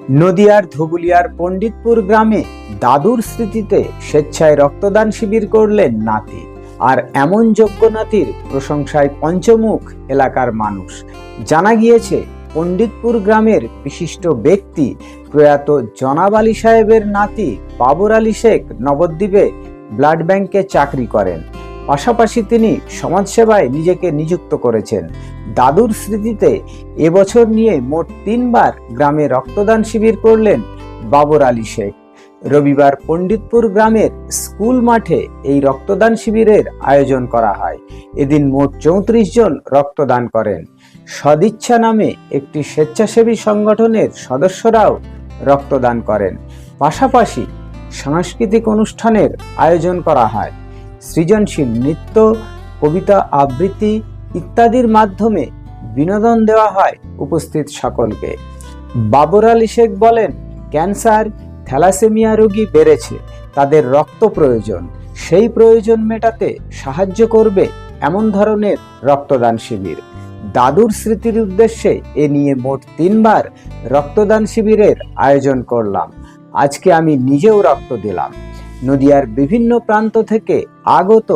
নদিয়ার ধুবুলিয়ার পণ্ডিতপুর গ্রামে দাদুর স্মৃতিতে স্বেচ্ছায় রক্তদান শিবির করলেন নাতি। আর এমন যোগ্য নাতির প্রশংসায় পঞ্চমুখ এলাকার মানুষ। জানা গিয়েছে, পণ্ডিতপুর গ্রামের বিশিষ্ট ব্যক্তি প্রয়াত জনাব আলী সাহেবের নাতি বাবর আলী শেখ নবদ্বীপে ব্লাড ব্যাংকে চাকরি করেন। পাশাপাশি তিনি সমাজসেবায় নিজেকে নিযুক্ত করেছেন। দাদুর স্মৃতিতে এবছর নিয়ে মোট 3 বার গ্রামে রক্তদান শিবির করলেন বাবর আলী শেখ। রবিবার পণ্ডিতপুর গ্রামের স্কুল মাঠে এই রক্তদান শিবিরের আয়োজন করা হয়। এদিন মোট 34 জন রক্তদান করেন। সদিচ্ছা নামে একটি স্বেচ্ছাসেবী সংগঠনের সদস্যরাও রক্তদান করেন। পাশাপাশি সাংস্কৃতিক অনুষ্ঠানের আয়োজন করা হয়। সৃজনশীল নৃত্য, কবিতা আবৃত্তি ইত্যাদির মাধ্যমে বিনোদন দেওয়া হয় উপস্থিত সকলকে। বাবর আলী শেখ বলেন, ক্যান্সার, থ্যালাসেমিয়া রোগী বেড়েছে, তাদের রক্ত প্রয়োজন। সেই প্রয়োজন মেটাতে সাহায্য করবে এমন ধরনের রক্তদান শিবির। দাদুর স্মৃতির উদ্দেশ্যে এ নিয়ে মোট 3 বার রক্তদান শিবিরের আয়োজন করলাম। আজকে আমি নিজেও রক্ত দিলাম। নদিয়ার বিভিন্ন প্রান্ত থেকে আগত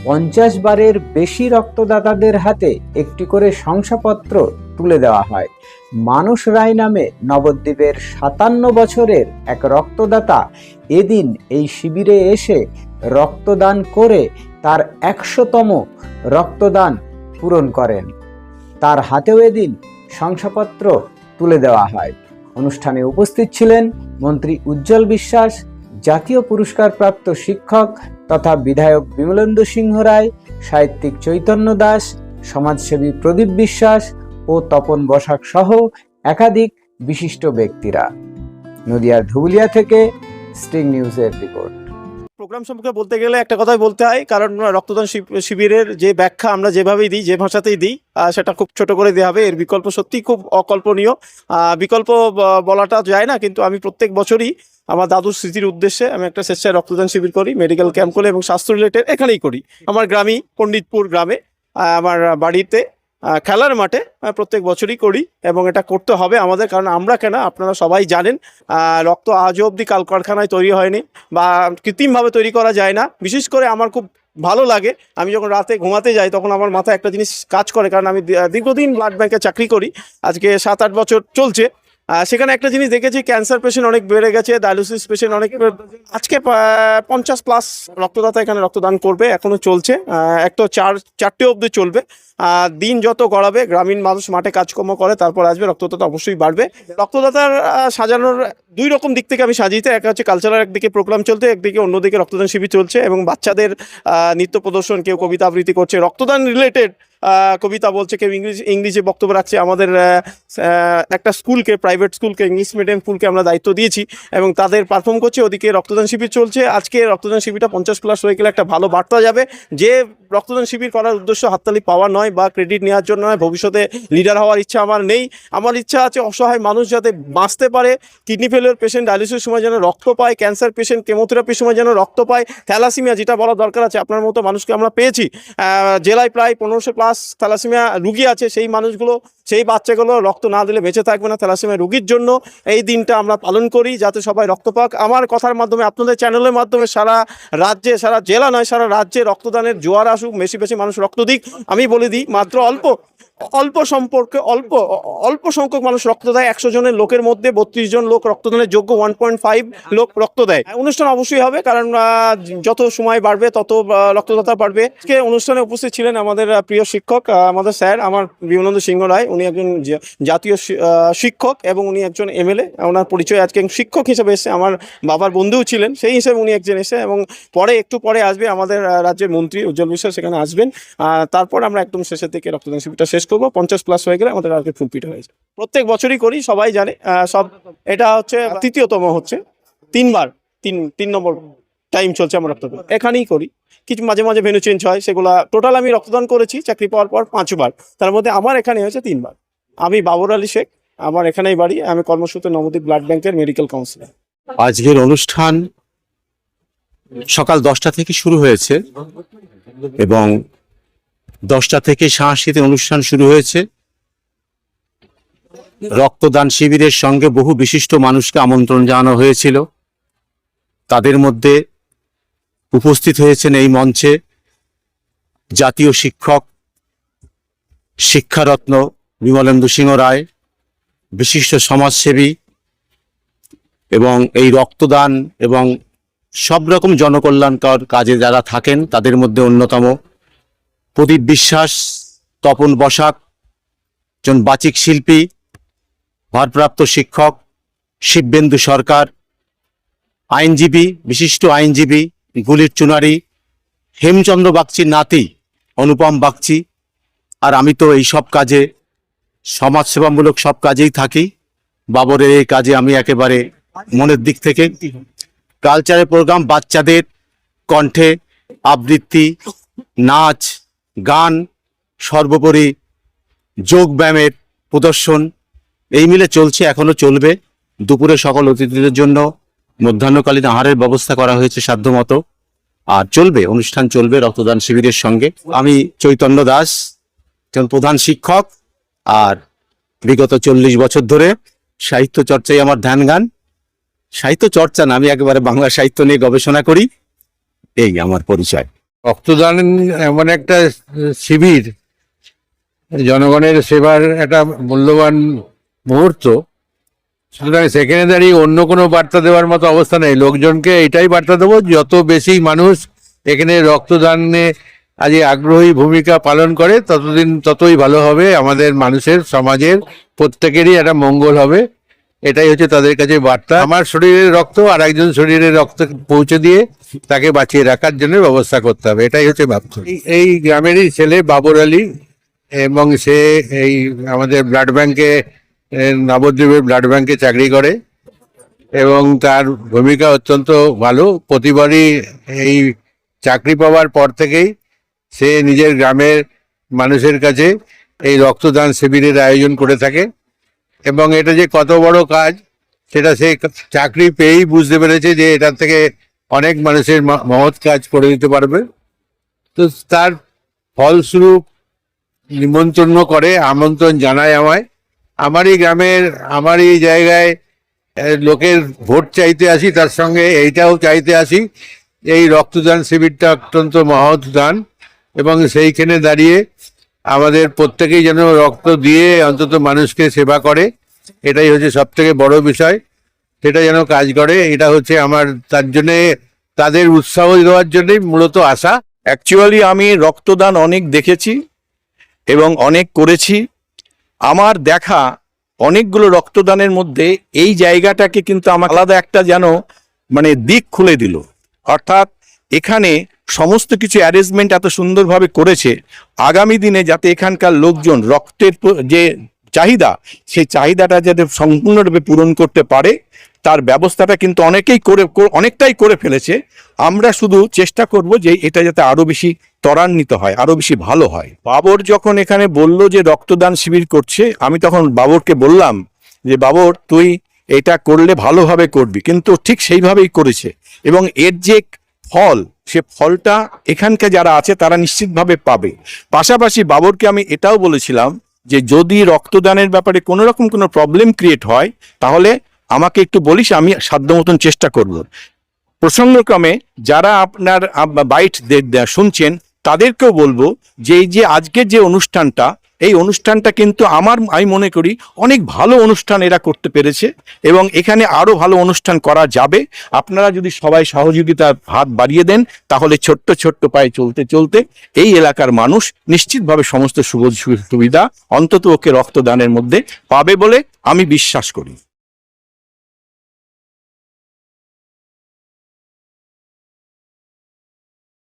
50 বারের বেশি রক্তদাতাদের হাতে একটি করে শংসাপত্র তুলে দেওয়া হয়। মানস রায় নামে নবদ্বীপের 57 বছরের এক রক্তদাতা এদিন এই শিবিরে এসে রক্তদান করে তার 100তম রক্তদান পূরণ করেন। তার হাতেও এদিন শংসাপত্র তুলে দেওয়া হয়। অনুষ্ঠানে উপস্থিত ছিলেন মন্ত্রী উজ্জ্বল বিশ্বাস, জাতীয় পুরস্কারপ্রাপ্ত শিক্ষক তথা বিধায়ক বিমলেন্দু সিংহ রায়, সাহিত্যিক চৈতন্য দাস, সমাজসেবী প্রদীপ বিশ্বাস ও তপন বসাক সহ একাধিক বিশিষ্ট ব্যক্তিরা। নদিয়ার ধুবুলিয়া থেকে স্টিং নিউজের রিপোর্ট। প্রোগ্রাম সম্পর্কে বলতে গেলে একটা কথাই বলতে হয়, কারণ রক্তদান শিবিরের যে ব্যাখ্যা আমরা যেভাবেই দিই, যে ভাষাতেই দিই, সেটা খুব ছোট করে দেওয়া হবে। এর বিকল্প সত্যি খুব অকল্পনীয়। বিকল্প বলাটা যায় না, কিন্তু আমি প্রত্যেক বছরই আমার দাদুর স্মৃতির উদ্দেশ্যে আমি একটা স্বেচ্ছায় রক্তদান শিবির করি, মেডিকেল ক্যাম্প করে, এবং স্বাস্থ্য রিলেটেড এখানেই করি। আমার গ্রামই পণ্ডিতপুর গ্রামে, আমার বাড়িতে খেলার মাঠে প্রত্যেক বছরই করি, এবং এটা করতে হবে আমাদের। কারণ আমরা কেন, আপনারা সবাই জানেন, রক্ত আজও অবধি কারখানায় তৈরি হয়নি বা কৃত্রিমভাবে তৈরি করা যায় না। বিশেষ করে আমার খুব ভালো লাগে, আমি যখন রাতে ঘুমাতে যাই তখন আমার মাথায় একটা জিনিস কাজ করে, কারণ আমি দীর্ঘদিন ব্লাড ব্যাংকে চাকরি করি, আজকে 7-8 বছর চলছে। সেখানে একটা জিনিস দেখেছি, ক্যান্সার পেশেন্ট অনেক বেড়ে গেছে, ডায়ালিসিস পেশেন্ট অনেক। আজকে 50+ রক্তদাতা এখানে রক্তদান করবে, এখনো চলছে, একটা 4টে অবধি চলবে। দিন যত গড়াবে, গ্রামীণ মানুষ মাঠে কাজকর্ম করে, তারপর আসবে, রক্তদাতা অবশ্যই বাড়বে। রক্তদাতার সাজানোর 2 রকম দিক থেকে আমি সাজিয়েছি। একটা হচ্ছে কালচারাল, একদিকে প্রোগ্রাম চলতে, একদিকে অন্যদিকে রক্তদান শিবির চলছে, এবং বাচ্চাদের নৃত্য প্রদর্শন, কেউ কবিতা আবৃত্তি করছে, রক্তদান রিলেটেড কবিতা বলছে, কেউ ইংলিশে বক্তব্য রাখছে। আমাদের একটা স্কুলকে, প্রাইভেট স্কুলকে, ইংলিশ মিডিয়াম স্কুলকে আমরা দায়িত্ব দিয়েছি, এবং তাদের পারফর্ম করছে। ওদিকে রক্তদান শিবির চলছে। আজকে রক্তদান শিবিরটা 50+ হয়ে গেলে একটা ভালো বার্তা যাবে, যে রক্তদান শিবির করার উদ্দেশ্য হাততালি পাওয়া নয় বা ক্রেডিট নেওয়ার জন্য নয়। ভবিষ্যতে লিডার হওয়ার ইচ্ছা আমার নেই। আমার ইচ্ছা আছে অসহায় মানুষ যাতে বাঁচতে পারে, কিডনি ফেলিওর পেশেন্ট ডায়ালিসিসের সময় যেন রক্ত পায়, ক্যান্সার পেশেন্ট কেমোথেরাপির সময় যেন রক্ত পায়, থ্যালাসেমিয়া যেটা বলা দরকার আছে, আপনার মতো মানুষকে আমরা পেয়েছি। জেলায় প্রায় 1500+ থ্যালাসেমিয়া রুগী আছে। সেই মানুষগুলো, সেই বাচ্চাগুলো রক্ত না দিলে বেঁচে থাকবে না। থ্যালাসেমিয়া রুগীর জন্য এই দিনটা আমরা পালন করি, যাতে সবাই রক্ত পাক। আমার কথার মাধ্যমে, আপনাদের চ্যানেলের মাধ্যমে সারা রাজ্যে, সারা জেলা নয়, সারা রাজ্যে রক্তদানের জোয়ার আসুক, বেশি বেশি মানুষ রক্ত দিক। আমি বলে দিই, মাত্র অল্প সংখ্যক মানুষ রক্ত দেয়। 100 জনের লোকের মধ্যে 32 জন লোক রক্তদানের যোগ্য, 1.5 লোক রক্ত দেয়। অনুষ্ঠান অবশ্যই হবে, কারণ যত সময় বাড়বে তত রক্তদাতা বাড়বে। আজকে অনুষ্ঠানে উপস্থিত ছিলেন আমাদের প্রিয় শিক্ষক, আমাদের স্যার, আমার বিমলেন্দু সিংহ রায়। উনি একজন জাতীয় শিক্ষক, এবং উনি একজন MLA। ওনার পরিচয় আজকে শিক্ষক হিসেবে এসে, আমার বাবার বন্ধুও ছিলেন, সেই হিসেবে উনি একজন এসে, এবং একটু পরে আসবে আমাদের রাজ্যের মন্ত্রী উজ্জ্বল বিশ্বাস, সেখানে আসবেন। তারপর আমরা একদম শেষের দিকে রক্তদান শিবিরটা শেষ করবো। 50+ হয়ে গেলে আমাদের আজকে ফুলপিট হয়ে যায়। প্রত্যেক বছরই করি, সবাই জানে। এটা হচ্ছে 3য়তম, হচ্ছে 3 বার, 3 নম্বর টাইম চলছে আমার রক্তদান। এখানেই করি, কিছু মাঝে মাঝে ভেন্যু চেঞ্জ হয়, সেগুলা টোটাল আমি রক্তদান করেছি চাকরি পাওয়ার পর 5 বার, তার মধ্যে আমার এখানে হয়েছে 3 বার। আমি বাবর আলী শেখ, আমার এখানেই বাড়ি। আমি কর্মসূত্রে নবদ্বীপ ব্লাড ব্যাংকের মেডিকেল কাউন্সিলর। আজকের অনুষ্ঠান সকাল 10টা থেকে শুরু হয়েছে, এবং 10টা থেকে সাংস্কৃতিক অনুষ্ঠান শুরু হয়েছে। রক্তদান শিবিরের সঙ্গে বহু বিশিষ্ট মানুষকে আমন্ত্রণ জানানো হয়েছিল। তাদের মধ্যে উপস্থিত হয়েছেন এই মঞ্চে জাতীয় শিক্ষক, শিক্ষারত্ন বিমলেন্দু সিংহ রায়, বিশিষ্ট সমাজসেবী এবং এই রক্তদান এবং সব রকম জনকল্যাণকর কাজে যারা থাকেন তাদের মধ্যে অন্যতম প্রদীপ বিশ্বাস, তপন বসাক, একজন বাচিক শিল্পী, ভারপ্রাপ্ত শিক্ষক শিববেন্দু সরকার, আইনজীবী, বিশিষ্ট আইনজীবী গুলির চুনারি, হেমচন্দ্র বাগচির নাতি অনুপম বাগচি। আর আমি তো এই সব কাজে, সমাজসেবামূলক সব কাজেই থাকি। বাবরের এই কাজে আমি একেবারে মনের দিক থেকে। কালচারাল প্রোগ্রাম, বাচ্চাদের কণ্ঠে আবৃত্তি, নাচ, গান, সর্বোপরি যোগ ব্যায়ামের প্রদর্শন, এই মিলে চলছে, এখনো চলবে। দুপুরে সকল অতিথিদের জন্য মধ্যাহ্নকালীন আহারের ব্যবস্থা করা হয়েছে সাধ্যমতো, আর চলবে, অনুষ্ঠান চলবে রক্তদান শিবিরের সঙ্গে। আমি চৈতন্য দাস, একজন প্রধান শিক্ষক, আর বিগত 40 বছর ধরে সাহিত্য চর্চায় আমার ধ্যান গান। সাহিত্য চর্চা না, আমি একেবারে বাংলা সাহিত্য নিয়ে গবেষণা করি, এই আমার পরিচয়। রক্তদান এমন একটা শিবির, জনগণের সেবার একটা মূল্যবান মুহূর্ত। সুতরাং সেখানে দাঁড়িয়ে অন্য কোনো বার্তা দেওয়ার মতো অবস্থা নেই। লোকজনকে এটাই বার্তা দেবো, যত বেশি মানুষ এখানে রক্তদানে আজ আগ্রহী ভূমিকা পালন করে ততই ভালো হবে। আমাদের মানুষের, সমাজের প্রত্যেকেরই একটা মঙ্গল হবে। এটাই হচ্ছে তাদের কাছে বার্তা। আমার শরীরের রক্ত আর একজন শরীরের রক্ত পৌঁছে দিয়ে তাকে বাঁচিয়ে রাখার জন্য ব্যবস্থা করতে হবে, এটাই হচ্ছে ভাবনা। এই গ্রামেরই ছেলে বাবর আলী, এবং সে এই আমাদের ব্লাড ব্যাংকে, নবদ্বীপের ব্লাড ব্যাংকে চাকরি করে এবং তার ভূমিকা অত্যন্ত ভালো। প্রতিবারই এই চাকরি পাওয়ার পর থেকেই সে নিজের গ্রামের মানুষের কাছে এই রক্তদান শিবিরের আয়োজন করে থাকে, এবং এটা যে কত বড় কাজ সেটা সে চাকরি পেয়েই বুঝতে পেরেছে যে এটার থেকে অনেক মানুষের মহৎ কাজ করে দিতে পারবে। তো তার ফলস্বরূপ নিমন্ত্রণ করে, আমন্ত্রণ জানায় আমায়। আমারই গ্রামের, আমারই জায়গায় লোকের ভোট চাইতে আসি, তার সঙ্গে এইটাও চাইতে আসি। এই রক্তদান শিবিরটা অত্যন্ত মহৎ দান, এবং সেইখানে দাঁড়িয়ে আমাদের প্রত্যেকেই যেন রক্ত দিয়ে অন্তত মানুষকে সেবা করে, এটাই হচ্ছে সব থেকে বড় বিষয়। সেটা যেন কাজ করে, এটা হচ্ছে আমার, তার জন্যে তাদের উৎসাহ দেওয়ার জন্যই মূলত আসা। অ্যাকচুয়ালি আমি রক্তদান অনেক দেখেছি এবং অনেক করেছি। আমার দেখা অনেকগুলো রক্তদানের মধ্যে এই জায়গাটাকে কিন্তু আমার আলাদা একটা যেন দিক খুলে দিল। অর্থাৎ এখানে সমস্ত কিছু অ্যারেঞ্জমেন্ট এত সুন্দরভাবে করেছে, আগামী দিনে যাতে এখানকার লোকজন রক্তের যে চাহিদা, সেই চাহিদাটা যাতে সম্পূর্ণরূপে পূরণ করতে পারে তার ব্যবস্থাটা কিন্তু অনেকটাই করে ফেলেছে। আমরা শুধু চেষ্টা করব যে এটা যাতে আরো বেশি ত্বরান্বিত হয়, আরো বেশি ভালো হয়। বাবর যখন এখানে বলল যে রক্তদান শিবির করছে, আমি তখন বাবরকে বললাম যে বাবর, তুই এটা করলে ভালোভাবে করবি, কিন্তু ঠিক সেইভাবেই করেছে। এবং এর যে ফল, সে ফলটা এখানকার যারা আছে তারা নিশ্চিতভাবে পাবে। পাশাপাশি বাবরকে আমি এটাও বলেছিলাম যে যদি রক্তদানের ব্যাপারে কোনো রকম কোনো প্রবলেম ক্রিয়েট হয় তাহলে আমাকে একটু বলিস, আমি সাধ্য মতন চেষ্টা করব। প্রসঙ্গক্রমে যারা আপনার বাইট শুনছেন তাদেরকেও বলবো যে এই যে আজকের যে অনুষ্ঠানটা, এই অনুষ্ঠানটা কিন্তু আমি মনে করি অনেক ভালো অনুষ্ঠান এরা করতে পেরেছে, এবং এখানে আরো ভালো অনুষ্ঠান করা যাবে। আপনারা যদি সবাই সহযোগিতার হাত বাড়িয়ে দেন তাহলে ছোট্ট ছোট্ট পায়ে চলতে চলতে এই এলাকার মানুষ নিশ্চিতভাবে সমস্ত সুবিধা অন্তত ওকে রক্তদানের মধ্যে পাবে বলে আমি বিশ্বাস করি।